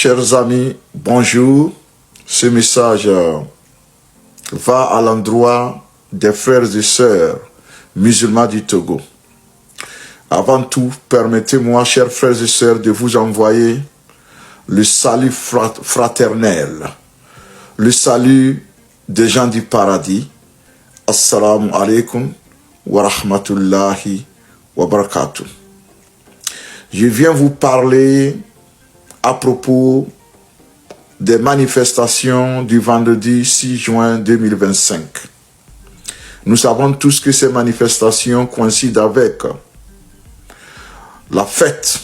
Chers amis, bonjour. Ce message va à l'endroit des frères et sœurs musulmans du Togo. Avant tout, permettez-moi, chers frères et sœurs, de vous envoyer le salut fraternel, le salut des gens du paradis. Assalamu alaikum wa rahmatullahi wa barakatuh. Je viens vous parler à propos des manifestations du vendredi 6 juin 2025. Nous savons tous que ces manifestations coïncident avec la fête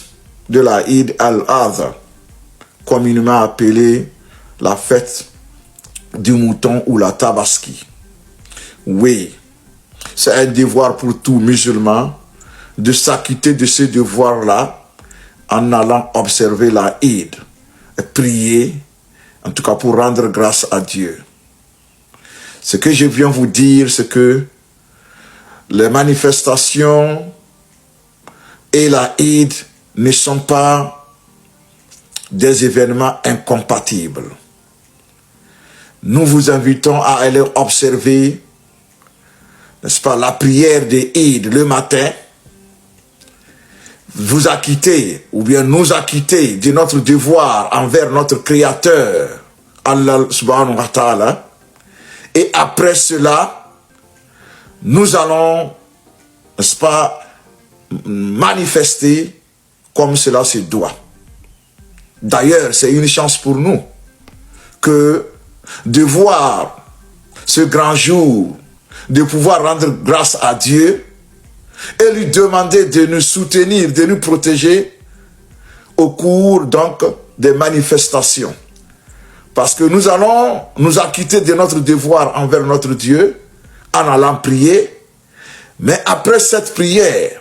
de la Eid al-Adha, communément appelée la fête du mouton ou la tabaski. Oui, c'est un devoir pour tout musulman de s'acquitter de ce devoir-là en allant observer la Eid, et prier, en tout cas pour rendre grâce à Dieu. Ce que je viens vous dire, c'est que les manifestations et la Eid ne sont pas des événements incompatibles. Nous vous invitons à aller observer, n'est-ce pas, la prière de Eid le matin, vous acquitter, ou bien nous acquitter de notre devoir envers notre Créateur, Allah subhanahu wa ta'ala, et après cela, nous allons, n'est-ce pas, manifester comme cela se doit. D'ailleurs, c'est une chance pour nous que de voir ce grand jour, de pouvoir rendre grâce à Dieu et lui demander de nous soutenir, de nous protéger au cours donc des manifestations. Parce que nous allons nous acquitter de notre devoir envers notre Dieu en allant prier, mais après cette prière,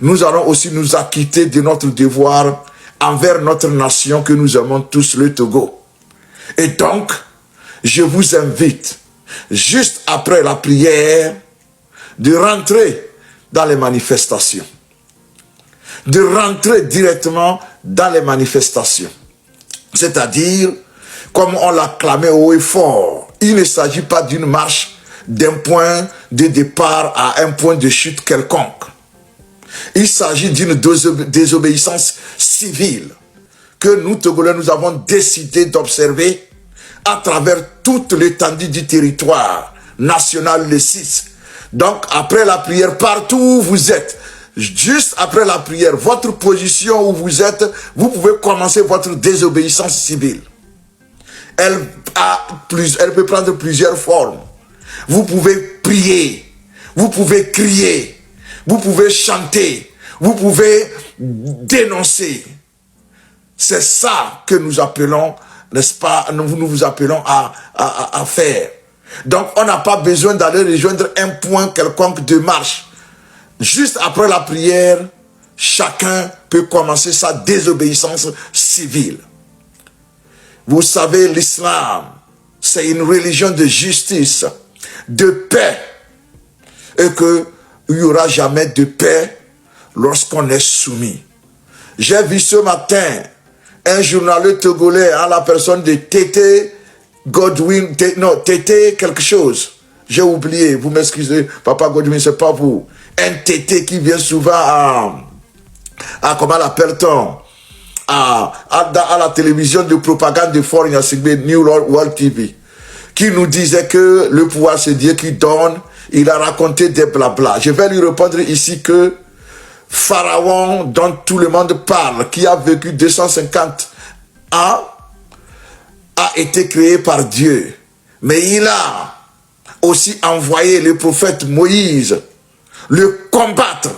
nous allons aussi nous acquitter de notre devoir envers notre nation que nous aimons tous, le Togo. Et donc, je vous invite, juste après la prière, de rentrer dans les manifestations. De rentrer directement dans les manifestations. C'est-à-dire, comme on l'a clamé haut et fort, il ne s'agit pas d'une marche d'un point de départ à un point de chute quelconque. Il s'agit d'une désobéissance civile que nous, Togolais, nous avons décidé d'observer à travers toute l'étendue du territoire national, le 6. Donc, après la prière, partout où vous êtes, juste après la prière, votre position où vous êtes, vous pouvez commencer votre désobéissance civile. Elle peut prendre plusieurs formes. Vous pouvez prier, vous pouvez crier, vous pouvez chanter, vous pouvez dénoncer. C'est ça que nous appelons, n'est-ce pas, nous vous appelons à faire. Donc, on n'a pas besoin d'aller rejoindre un point quelconque de marche. Juste après la prière, chacun peut commencer sa désobéissance civile. Vous savez, l'islam, c'est une religion de justice, de paix. Et qu'il n'y aura jamais de paix lorsqu'on est soumis. J'ai vu ce matin un journaliste togolais à la personne de Tété Godwin, Tété quelque chose. J'ai oublié, vous m'excusez, Papa Godwin, c'est pas vous. Un Tété qui vient souvent à comment l'appelle-t-on, à la télévision de propagande de Fort Gnassingbé, New World TV, qui nous disait que le pouvoir c'est Dieu qui donne. Il a raconté des blabla. Je vais lui répondre ici que Pharaon, dont tout le monde parle, qui a vécu 250 ans, a été créé par Dieu. Mais il a aussi envoyé le prophète Moïse le combattre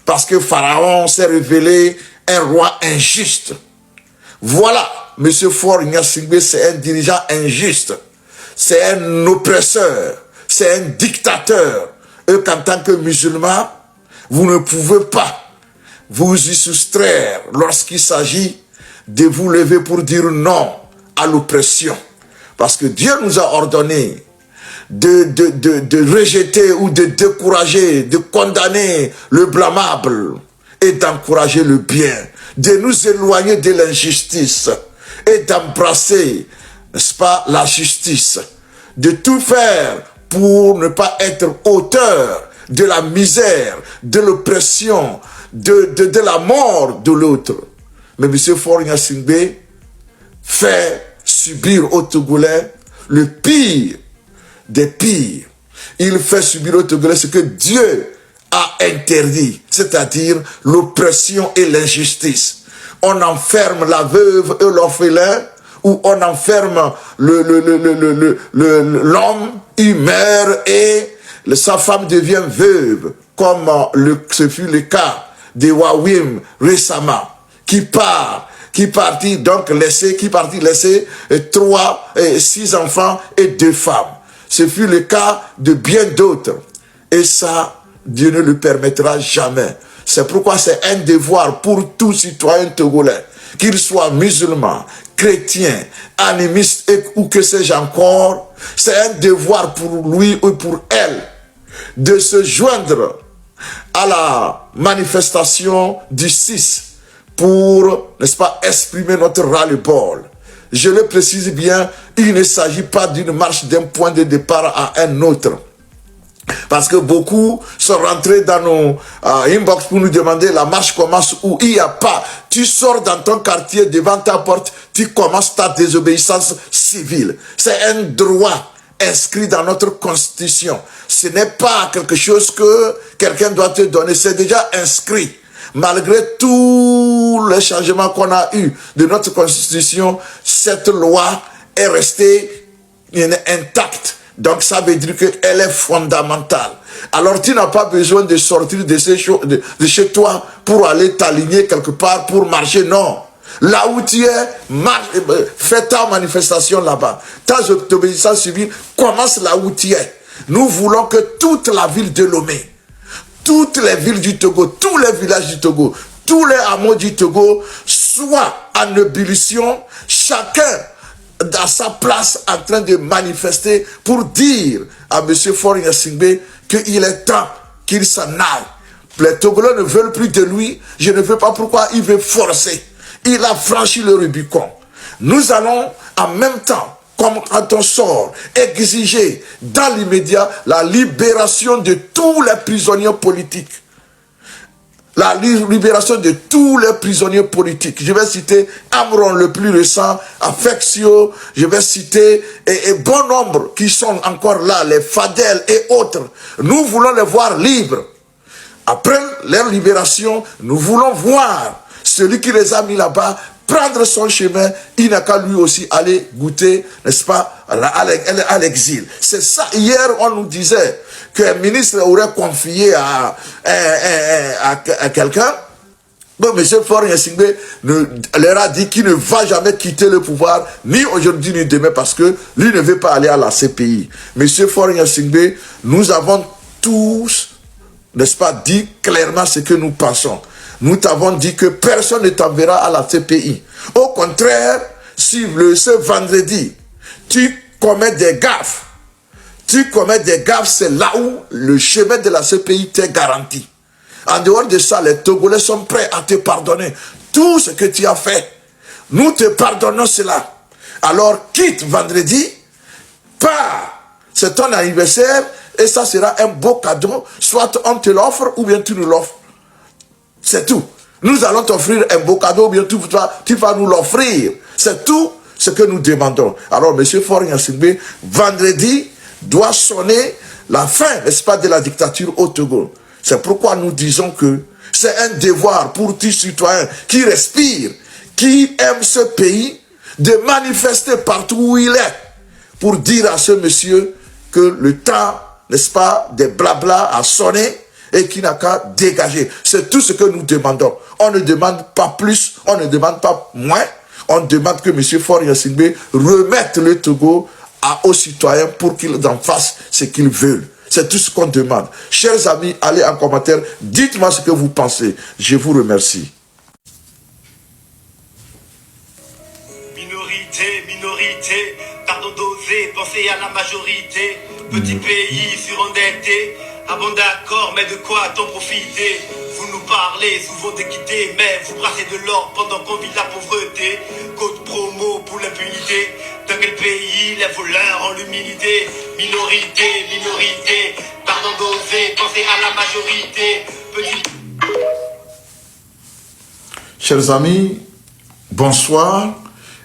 parce que Pharaon s'est révélé un roi injuste. Voilà, M. Fort Gnassingbé, c'est un dirigeant injuste. C'est un oppresseur. C'est un dictateur. Et qu'en tant que musulman, vous ne pouvez pas vous y soustraire lorsqu'il s'agit de vous lever pour dire non à l'oppression. Parce que Dieu nous a ordonné de rejeter ou de décourager, de condamner le blâmable et d'encourager le bien, de nous éloigner de l'injustice. et d'embrasser, n'est-ce pas, la justice, de tout faire pour ne pas être auteur de la misère, de l'oppression, de la mort de l'autre. Mais M. Faure Gnassingbé fait subir aux Togolais le pire des pires. Il fait subir aux Togolais ce que Dieu a interdit, c'est-à-dire l'oppression et l'injustice. On enferme la veuve et l'orphelin, ou on enferme l'homme, il meurt et sa femme devient veuve, comme ce fut le cas de Wawim récemment, qui partit laisser 6 enfants et 2 femmes. Ce fut le cas de bien d'autres. Et ça, Dieu ne le permettra jamais. C'est pourquoi c'est un devoir pour tout citoyen togolais, qu'il soit musulman, chrétien, animiste ou que sais-je encore, c'est un devoir pour lui ou pour elle de se joindre à la manifestation du 6 pour, n'est-ce pas, exprimer notre ras-le-bol. Je le précise bien, il ne s'agit pas d'une marche d'un point de départ à un autre. Parce que beaucoup sont rentrés dans nos inbox pour nous demander la marche commence où il n'y a pas. Tu sors dans ton quartier devant ta porte, tu commences ta désobéissance civile. C'est un droit inscrit dans notre constitution. Ce n'est pas quelque chose que quelqu'un doit te donner, c'est déjà inscrit. Malgré tous les changements qu'on a eu de notre constitution, cette loi est restée intacte. Donc ça veut dire qu'elle est fondamentale. Alors tu n'as pas besoin de sortir de chez toi pour aller t'aligner quelque part pour marcher, non. Là où tu es, fais ta manifestation là-bas. Ta obéissance civile commence là où tu es. Nous voulons que toute la ville de Lomé, toutes les villes du Togo, tous les villages du Togo, tous les hameaux du Togo soient en ébullition, chacun dans sa place en train de manifester pour dire à M. Faure Gnassingbé qu'il est temps qu'il s'en aille. Les Togolais ne veulent plus de lui. Je ne veux pas pourquoi il veut forcer. Il a franchi le Rubicon. Nous allons en même temps, comme quand on sort, exiger dans l'immédiat la libération de tous les prisonniers politiques. La libération de tous les prisonniers politiques. Je vais citer Amron le plus récent, Affectio, je vais citer et bon nombre qui sont encore là, les Fadel et autres. Nous voulons les voir libres. Après leur libération, nous voulons voir celui qui les a mis là-bas prendre son chemin. Il n'a qu'à lui aussi aller goûter, n'est-ce pas, à l'exil. C'est ça. Hier, on nous disait qu'un ministre aurait confié à quelqu'un. Bon, M. Faure Gnassingbé leur a dit qu'il ne va jamais quitter le pouvoir, ni aujourd'hui ni demain, parce que lui ne veut pas aller à la CPI. M. Faure Gnassingbé, nous avons tous, n'est-ce pas, dit clairement ce que nous pensons. Nous t'avons dit que personne ne t'enverra à la CPI. Au contraire, si ce vendredi, tu commets des gaffes, c'est là où le chemin de la CPI t'est garanti. En dehors de ça, les Togolais sont prêts à te pardonner tout ce que tu as fait. Nous te pardonnons cela. Alors quitte vendredi, pars. C'est ton anniversaire et ça sera un beau cadeau. Soit on te l'offre ou bien tu nous l'offres. C'est tout. Nous allons t'offrir un beau cadeau ou bien tu vas nous l'offrir. C'est tout ce que nous demandons. Alors, M. Faure Gnassingbé, vendredi doit sonner la fin, n'est-ce pas, de la dictature au Togo. C'est pourquoi nous disons que c'est un devoir pour tout citoyen qui respire, qui aime ce pays, de manifester partout où il est, pour dire à ce monsieur que le temps, n'est-ce pas, des blabla a sonné et qui n'a qu'à dégager. C'est tout ce que nous demandons. On ne demande pas plus, on ne demande pas moins. On demande que M. Faure Gnassingbé remette le Togo aux citoyens pour qu'ils en fassent ce qu'ils veulent. C'est tout ce qu'on demande. Chers amis, allez en commentaire, dites-moi ce que vous pensez. Je vous remercie. Minorité, pardon d'oser, penser à la majorité. Petit pays surendetté, ah bon d'accord, mais de quoi t'en profiter? Vous nous parlez parlez souvent d'équité, mais vous brassez de l'or pendant qu'on vit la pauvreté. Code promo pour l'impunité. Dans quel pays les voleurs ont l'humilité? Minorité, minorité, pardon d'oser, pensez à la majorité. Petit... Chers amis, bonsoir.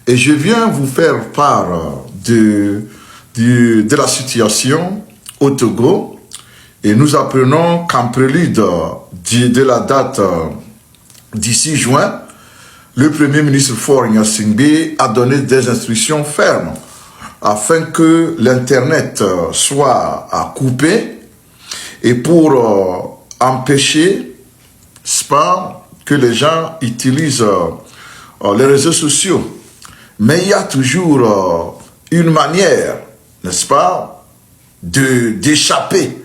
Et je viens vous faire part de la situation au Togo. Et nous apprenons qu'en prélude de la date du 6 juin, le Premier ministre Faure Gnassingbé a donné des instructions fermes afin que l'Internet soit à couper et pour empêcher que les gens utilisent les réseaux sociaux. Mais il y a toujours une manière, n'est-ce pas, d'échapper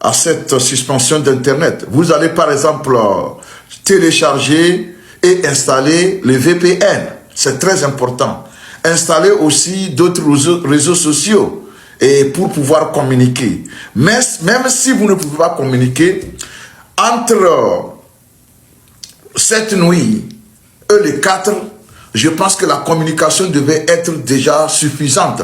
à cette suspension d'Internet. Vous allez par exemple télécharger et installer le VPN. C'est très important. Installer aussi d'autres réseaux sociaux et pour pouvoir communiquer. Mais même si vous ne pouvez pas communiquer, entre cette nuit et les 4, je pense que la communication devait être déjà suffisante.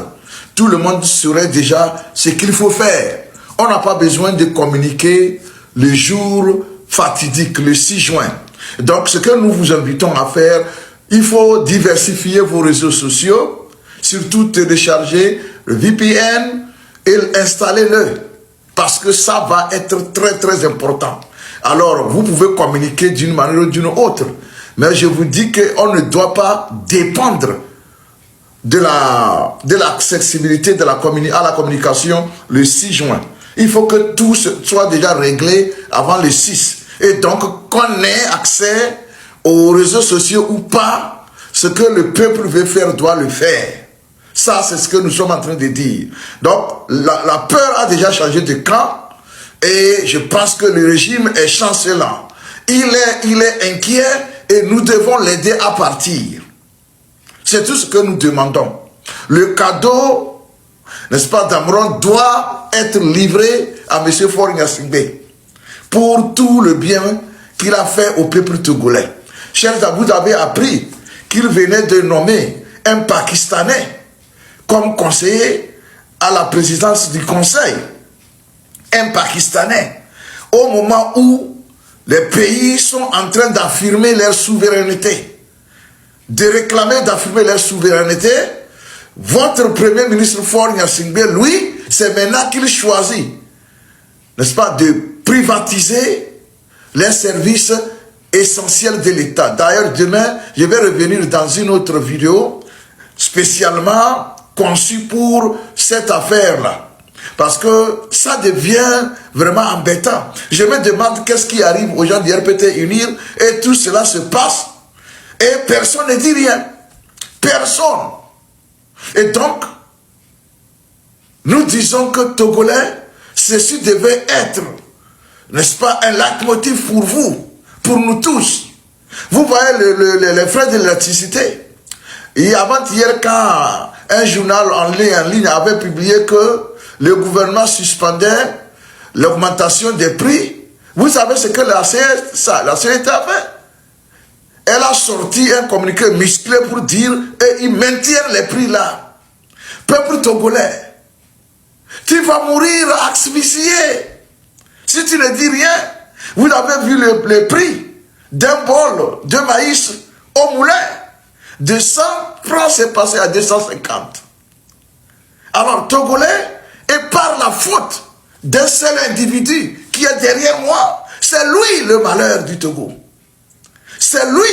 Tout le monde saurait déjà ce qu'il faut faire. On n'a pas besoin de communiquer le jour fatidique, le 6 juin. Donc, ce que nous vous invitons à faire, il faut diversifier vos réseaux sociaux, surtout télécharger le VPN et installer-le, parce que ça va être très, très important. Alors, vous pouvez communiquer d'une manière ou d'une autre, mais je vous dis qu'on ne doit pas dépendre de l'accessibilité à la communication le 6 juin. Il faut que tout soit déjà réglé avant le 6. Et donc, qu'on ait accès aux réseaux sociaux ou pas, ce que le peuple veut faire doit le faire. Ça, c'est ce que nous sommes en train de dire. Donc, la peur a déjà changé de camp et je pense que le régime est chancelant. Il est inquiet et nous devons l'aider à partir. C'est tout ce que nous demandons. Le cadeau, n'est-ce pas, d'Amron doit être livré à M. Faure Gnassingbé pour tout le bien qu'il a fait au peuple togolais. Chers amis, vous avez appris qu'il venait de nommer un Pakistanais comme conseiller à la présidence du Conseil. Un Pakistanais. Au moment où les pays sont en train d'affirmer leur souveraineté, de réclamer d'affirmer leur souveraineté, votre Premier ministre Faure Gnassingbé, lui, c'est maintenant qu'il choisit, n'est-ce pas, de privatiser les services essentiels de l'État. D'ailleurs, demain, je vais revenir dans une autre vidéo spécialement conçue pour cette affaire-là. Parce que ça devient vraiment embêtant. Je me demande qu'est-ce qui arrive aux gens du RPT Unir et tout cela se passe et personne ne dit rien. Personne. Et donc, nous disons que Togolais, ceci devait être, n'est-ce pas, un leitmotiv pour vous, pour nous tous. Vous voyez les frais de l'électricité. Et avant-hier, quand un journal en ligne avait publié que le gouvernement suspendait l'augmentation des prix, vous savez ce que la CNT a fait? Elle a sorti un communiqué musclé pour dire et ils maintiennent les prix là. Peuple togolais, tu vas mourir asphyxié si tu ne dis rien. Vous avez vu le prix d'un bol de maïs au moulin. De 100 francs, c'est passé à 250. Alors, Togolais, et par la faute d'un seul individu qui est derrière moi, c'est lui le malheur du Togo. C'est lui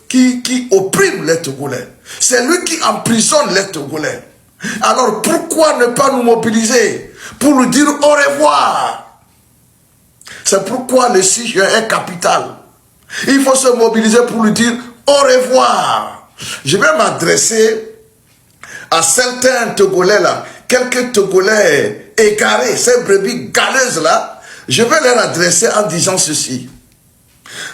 qui opprime les Togolais. C'est lui qui emprisonne les Togolais. Alors, pourquoi ne pas nous mobiliser pour lui dire au revoir? C'est pourquoi le 6 juin est capital. Il faut se mobiliser pour lui dire au revoir. Je vais m'adresser à certains Togolais là, quelques Togolais égarés, ces brebis galeuses là, je vais leur adresser en disant ceci.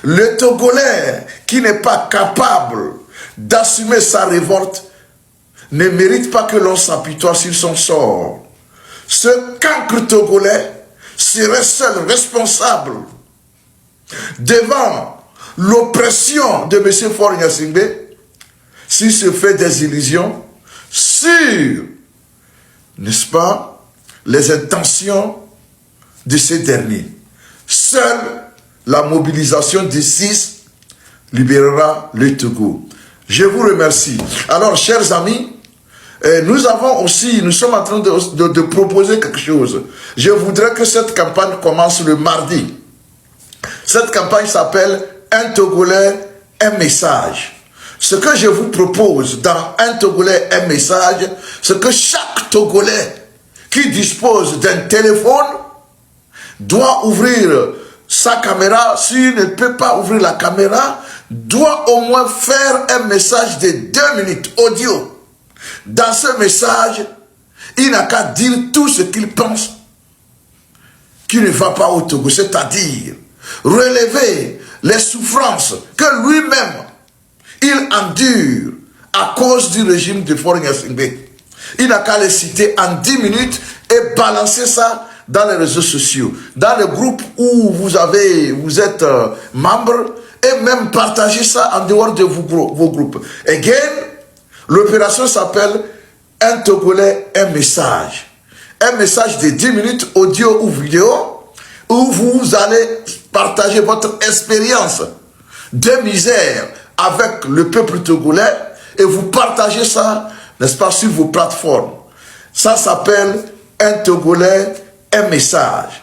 Le Togolais qui n'est pas capable d'assumer sa révolte ne mérite pas que l'on s'apitoie sur son sort. Ce cancre Togolais serait seul responsable devant l'oppression de M. Faure Gnassingbé, s'il se fait des illusions sur, n'est-ce pas, les intentions de ces derniers. Seule la mobilisation des 6 libérera le Togo. Je vous remercie. Alors, chers amis, nous sommes en train de proposer quelque chose. Je voudrais que cette campagne commence le mardi. Cette campagne s'appelle « Un Togolais, un message ». Ce que je vous propose dans « Un Togolais, un message », c'est que chaque Togolais qui dispose d'un téléphone doit ouvrir sa caméra. S'il ne peut pas ouvrir la caméra, doit au moins faire un message de 2 minutes audio. Dans ce message, il n'a qu'à dire tout ce qu'il pense qui ne va pas au Togo, c'est-à-dire relever les souffrances que lui-même il endure à cause du régime de Faure Gnassingbé. Il n'a qu'à les citer en 10 minutes et balancer ça dans les réseaux sociaux, dans le groupe où vous êtes membre, et même partager ça en dehors de vos groupes. Again, l'opération s'appelle « Un Togolais, un message ». Un message de 10 minutes audio ou vidéo où vous allez partager votre expérience de misère avec le peuple togolais et vous partagez ça, n'est-ce pas, sur vos plateformes. Ça s'appelle « Un Togolais, un message ».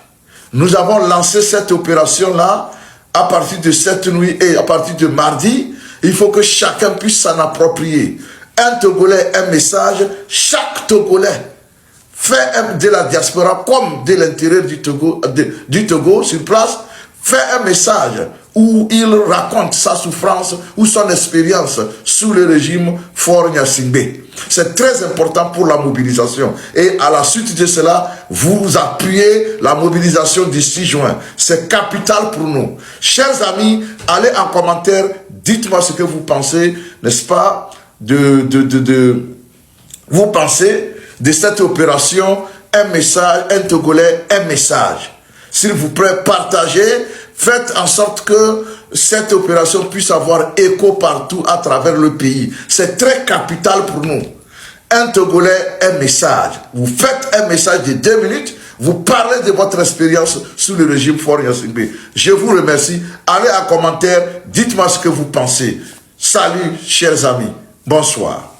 Nous avons lancé cette opération-là à partir de cette nuit et à partir de mardi. Il faut que chacun puisse s'en approprier. Un Togolais, un message. Chaque Togolais fait de la diaspora comme de l'intérieur du Togo sur place, fait un message où il raconte sa souffrance ou son expérience sous le régime Faure Gnassingbé. C'est très important pour la mobilisation. Et à la suite de cela, vous appuyez la mobilisation du 6 juin. C'est capital pour nous. Chers amis, allez en commentaire, dites-moi ce que vous pensez, n'est-ce pas, vous pensez de cette opération, un message, un Togolais, un message. S'il vous plaît, partagez, faites en sorte que cette opération puisse avoir écho partout à travers le pays. C'est très capital pour nous. Un Togolais, un message. Vous faites un message de 2 minutes, vous parlez de votre expérience sous le régime Faure Gnassingbé. Je vous remercie. Allez en commentaire, dites-moi ce que vous pensez. Salut, chers amis. Bonsoir.